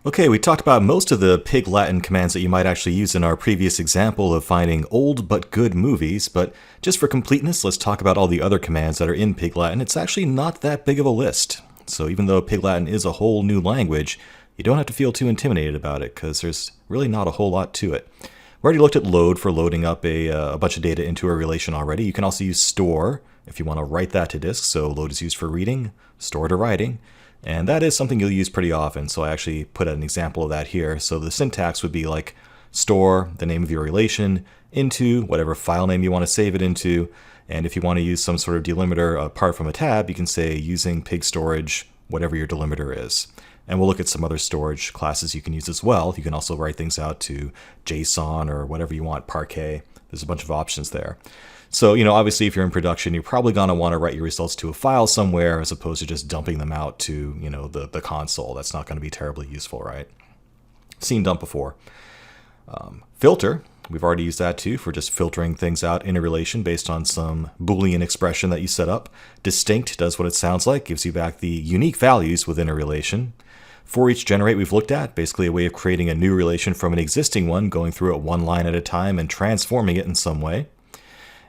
Okay, we talked about most of the Pig Latin commands that you might actually use in our previous example of finding old but good movies, but just for completeness, let's talk about all the other commands that are in Pig Latin. It's actually not that big of a list. So even though Pig Latin is a whole new language, you don't have to feel too intimidated about it, because there's really not a whole lot to it. We already looked at load for loading up a bunch of data into a relation already. You can also use store if you want to write that to disk. So load is used for reading, store to writing. And that is something you'll use pretty often, so I actually put an example of that here. So the syntax would be like store, the name of your relation, into whatever file name you want to save it into. And if you want to use some sort of delimiter apart from a tab, you can say using pig storage, whatever your delimiter is. And we'll look at some other storage classes you can use as well. You can also write things out to JSON or whatever you want, Parquet. There's a bunch of options there. So, obviously if you're in production, you're probably going to want to write your results to a file somewhere as opposed to just dumping them out to, the console. That's not going to be terribly useful, right? Seen dump before. Filter, we've already used that too for just filtering things out in a relation based on some Boolean expression that you set up. Distinct does what it sounds like, gives you back the unique values within a relation. For each generate we've looked at, basically a way of creating a new relation from an existing one, going through it one line at a time and transforming it in some way.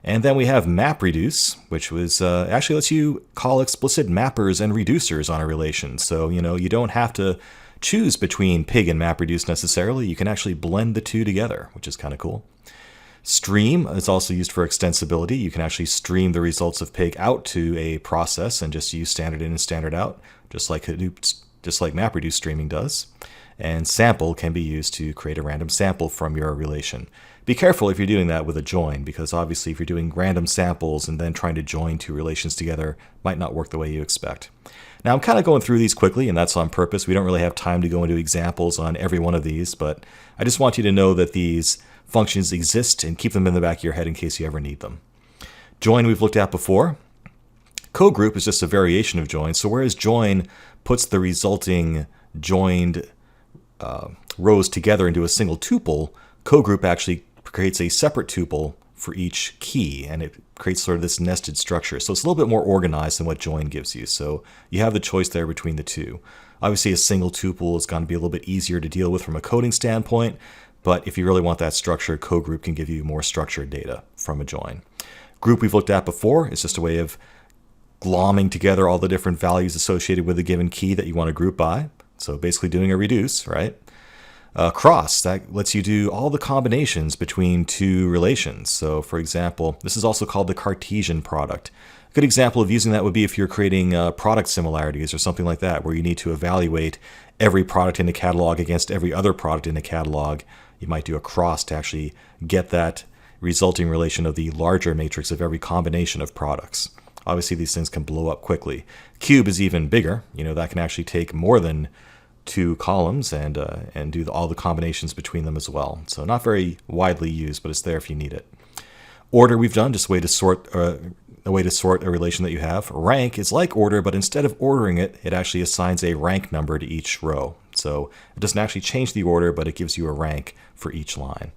And then we have MapReduce, which was actually lets you call explicit mappers and reducers on a relation. So, you don't have to choose between pig and MapReduce necessarily. You can actually blend the two together, which is kind of cool. Stream is also used for extensibility. You can actually stream the results of pig out to a process and just use standard in and standard out, just like MapReduce streaming does. And sample can be used to create a random sample from your relation. Be careful if you're doing that with a join, because obviously if you're doing random samples and then trying to join two relations together, might not work the way you expect. Now I'm kind of going through these quickly, and that's on purpose. We don't really have time to go into examples on every one of these, but I just want you to know that these functions exist and keep them in the back of your head in case you ever need them. Join we've looked at before. Cogroup is just a variation of join. So whereas join puts the resulting joined rows together into a single tuple, cogroup actually creates a separate tuple for each key, and it creates sort of this nested structure. So it's a little bit more organized than what join gives you. So you have the choice there between the two. Obviously a single tuple is going to be a little bit easier to deal with from a coding standpoint, but if you really want that structure, cogroup can give you more structured data from a join. Group we've looked at before. It's just a way of glomming together all the different values associated with a given key that you want to group by. So basically doing a reduce, right? Cross, that lets you do all the combinations between two relations. So for example, this is also called the Cartesian product. A good example of using that would be if you're creating product similarities or something like that, where you need to evaluate every product in the catalog against every other product in the catalog. You might do a cross to actually get that resulting relation of the larger matrix of every combination of products. Obviously these things can blow up quickly. Cube is even bigger. That can actually take more than two columns and do all the combinations between them as well. So not very widely used, but it's there if you need it. Order we've done, just a way to sort a relation that you have. Rank is like order, but instead of ordering it, it actually assigns a rank number to each row. So it doesn't actually change the order, but it gives you a rank for each line.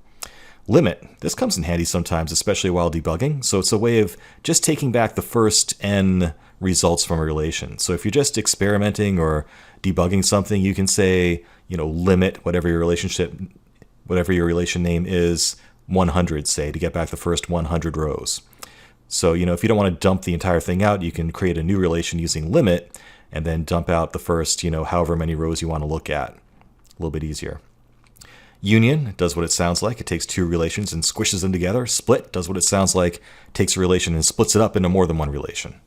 Limit, this comes in handy sometimes, especially while debugging. So it's a way of just taking back the first n results from a relation. So if you're just experimenting or debugging something, you can say, limit whatever your relation name is, 100, say, to get back the first 100 rows. So, if you don't want to dump the entire thing out, you can create a new relation using limit and then dump out the first, however many rows you want to look at. A little bit easier. Union does what it sounds like. It takes two relations and squishes them together. Split does what it sounds like. Takes a relation and splits it up into more than one relation.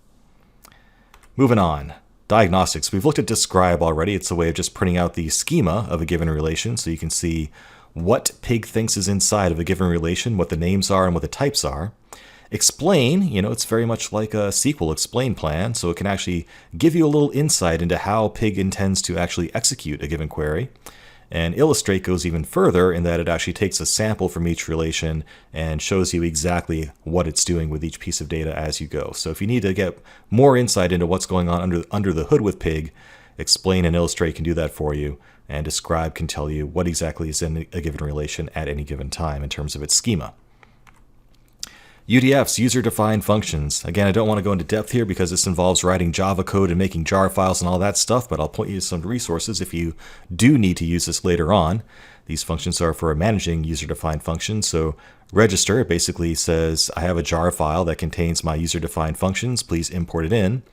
Moving on. Diagnostics. We've looked at describe already. It's a way of just printing out the schema of a given relation so you can see what pig thinks is inside of a given relation, what the names are and what the types are. Explain, it's very much like a SQL explain plan, so it can actually give you a little insight into how pig intends to actually execute a given query. And illustrate goes even further in that it actually takes a sample from each relation and shows you exactly what it's doing with each piece of data as you go. So if you need to get more insight into what's going on under the hood with pig, explain and illustrate can do that for you, and describe can tell you what exactly is in a given relation at any given time in terms of its schema. UDFs, user-defined functions. Again, I don't want to go into depth here because this involves writing Java code and making jar files and all that stuff, but I'll point you to some resources if you do need to use this later on. These functions are for managing user-defined functions. So register basically says, I have a jar file that contains my user-defined functions. Please import it in.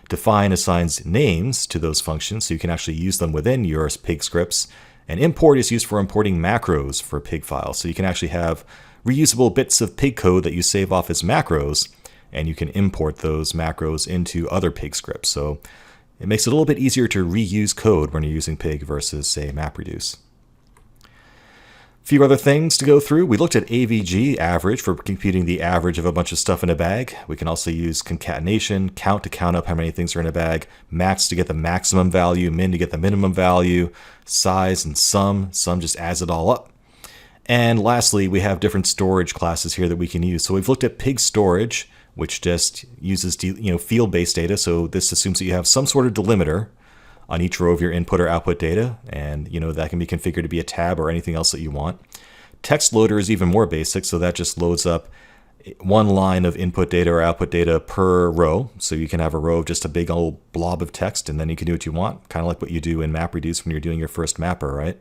Define assigns names to those functions so you can actually use them within your pig scripts. And import is used for importing macros for pig files. So you can actually have reusable bits of pig code that you save off as macros, and you can import those macros into other pig scripts. So it makes it a little bit easier to reuse code when you're using pig versus, say, MapReduce. A few other things to go through. We looked at AVG, average, for computing the average of a bunch of stuff in a bag. We can also use concatenation, count to count up how many things are in a bag, max to get the maximum value, min to get the minimum value, size, and sum. Sum just adds it all up. And lastly, we have different storage classes here that we can use. So we've looked at pig storage, which just uses field-based data. So this assumes that you have some sort of delimiter on each row of your input or output data, and that can be configured to be a tab or anything else that you want. Text loader is even more basic, so that just loads up one line of input data or output data per row. So you can have a row of just a big old blob of text, and then you can do what you want, kind of like what you do in MapReduce when you're doing your first mapper, right?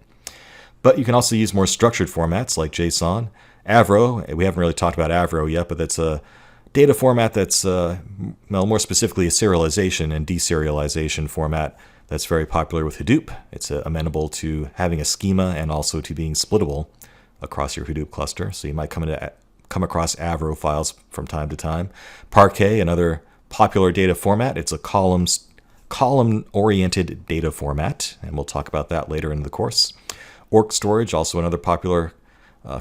But you can also use more structured formats like JSON. Avro, we haven't really talked about Avro yet, but that's a data format that's, more specifically a serialization and deserialization format that's very popular with Hadoop. It's amenable to having a schema and also to being splittable across your Hadoop cluster. So you might come across Avro files from time to time. Parquet, another popular data format. It's a column-oriented data format, and we'll talk about that later in the course. Orc storage, also another popular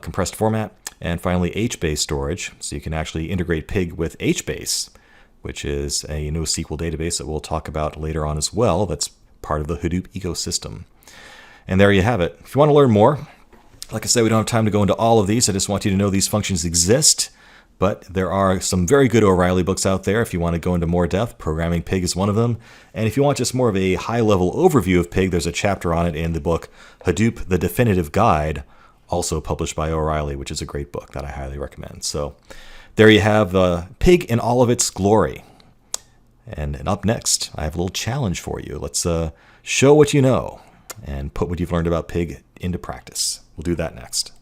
compressed format. And finally, HBase storage. So you can actually integrate Pig with HBase, which is a NoSQL database that we'll talk about later on as well. That's part of the Hadoop ecosystem. And there you have it. If you want to learn more, like I said, we don't have time to go into all of these. I just want you to know these functions exist. But there are some very good O'Reilly books out there if you want to go into more depth. Programming Pig is one of them. And if you want just more of a high-level overview of Pig, there's a chapter on it in the book Hadoop, the Definitive Guide, also published by O'Reilly, which is a great book that I highly recommend. So there you have Pig in all of its glory. And up next, I have a little challenge for you. Let's show what you know and put what you've learned about Pig into practice. We'll do that next.